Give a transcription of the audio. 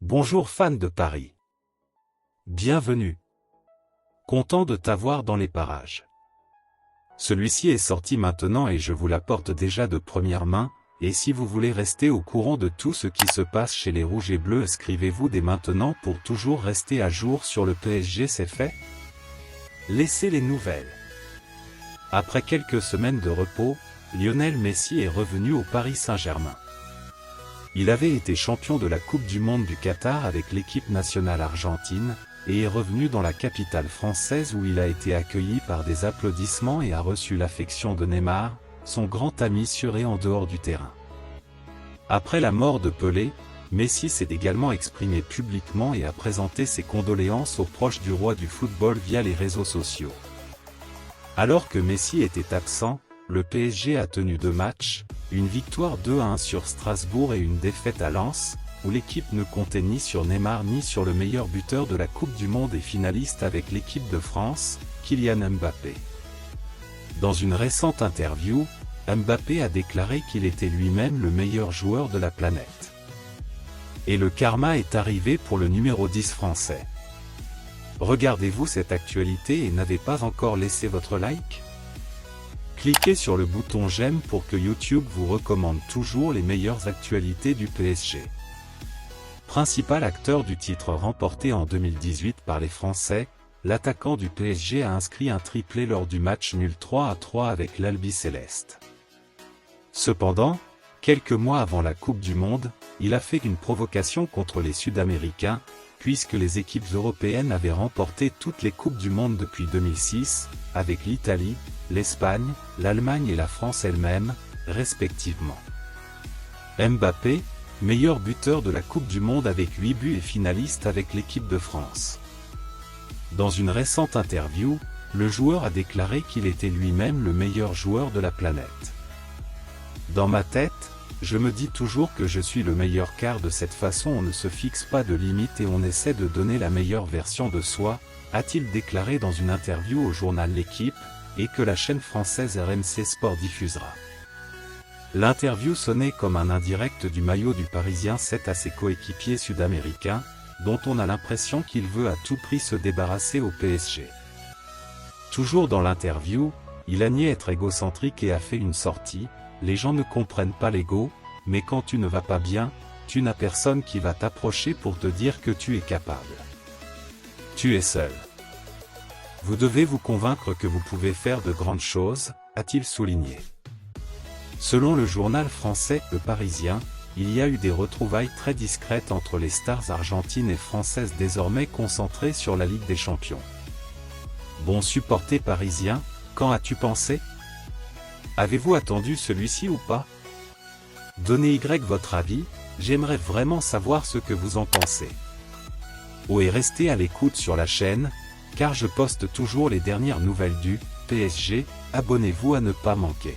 Bonjour fan de Paris. Bienvenue. Content de t'avoir dans les parages. Celui-ci est sorti maintenant et je vous l'apporte déjà de première main, et si vous voulez rester au courant de tout ce qui se passe chez les Rouges et Bleus, inscrivez-vous dès maintenant pour toujours rester à jour sur le PSG. C'est fait? Laissez les nouvelles. Après quelques semaines de repos, Lionel Messi est revenu au Paris Saint-Germain. Il avait été champion de la Coupe du Monde du Qatar avec l'équipe nationale argentine, et est revenu dans la capitale française où il a été accueilli par des applaudissements et a reçu l'affection de Neymar, son grand ami sur et en dehors du terrain. Après la mort de Pelé, Messi s'est également exprimé publiquement et a présenté ses condoléances aux proches du roi du football via les réseaux sociaux. Alors que Messi était absent, le PSG a tenu 2 matchs, une victoire 2-1 sur Strasbourg et une défaite à Lens, où l'équipe ne comptait ni sur Neymar ni sur le meilleur buteur de la Coupe du Monde et finaliste avec l'équipe de France, Kylian Mbappé. Dans une récente interview, Mbappé a déclaré qu'il était lui-même le meilleur joueur de la planète. Et le karma est arrivé pour le numéro 10 français. Regardez-vous cette actualité et n'avez pas encore laissé votre like? Cliquez sur le bouton j'aime pour que YouTube vous recommande toujours les meilleures actualités du PSG. Principal acteur du titre remporté en 2018 par les Français, l'attaquant du PSG a inscrit un triplé lors du match nul 3-3 avec l'Albi Céleste. Cependant, quelques mois avant la Coupe du Monde, il a fait une provocation contre les Sud-Américains, puisque les équipes européennes avaient remporté toutes les Coupes du Monde depuis 2006, avec l'Italie, l'Espagne, l'Allemagne et la France elle-même, respectivement. Mbappé, meilleur buteur de la Coupe du Monde avec 8 buts et finaliste avec l'équipe de France. Dans une récente interview, le joueur a déclaré qu'il était lui-même le meilleur joueur de la planète. Dans ma tête, je me dis toujours que je suis le meilleur car de cette façon on ne se fixe pas de limite et on essaie de donner la meilleure version de soi, a-t-il déclaré dans une interview au journal L'Équipe, et que la chaîne française RMC Sport diffusera. L'interview sonnait comme un indirect du maillot du Parisien 7 à ses coéquipiers sud-américains, dont on a l'impression qu'il veut à tout prix se débarrasser au PSG. Toujours dans l'interview, il a nié être égocentrique et a fait une sortie: les gens ne comprennent pas l'ego, mais quand tu ne vas pas bien, tu n'as personne qui va t'approcher pour te dire que tu es capable. Tu es seul. Vous devez vous convaincre que vous pouvez faire de grandes choses, a-t-il souligné. Selon le journal français Le Parisien, il y a eu des retrouvailles très discrètes entre les stars argentines et françaises désormais concentrées sur la Ligue des Champions. Bon supporter parisien, quand as-tu pensé? Avez-vous attendu celui-ci ou pas? Donnez votre avis, j'aimerais vraiment savoir ce que vous en pensez. Et restez à l'écoute sur la chaîne, car je poste toujours les dernières nouvelles du PSG, abonnez-vous à ne pas manquer.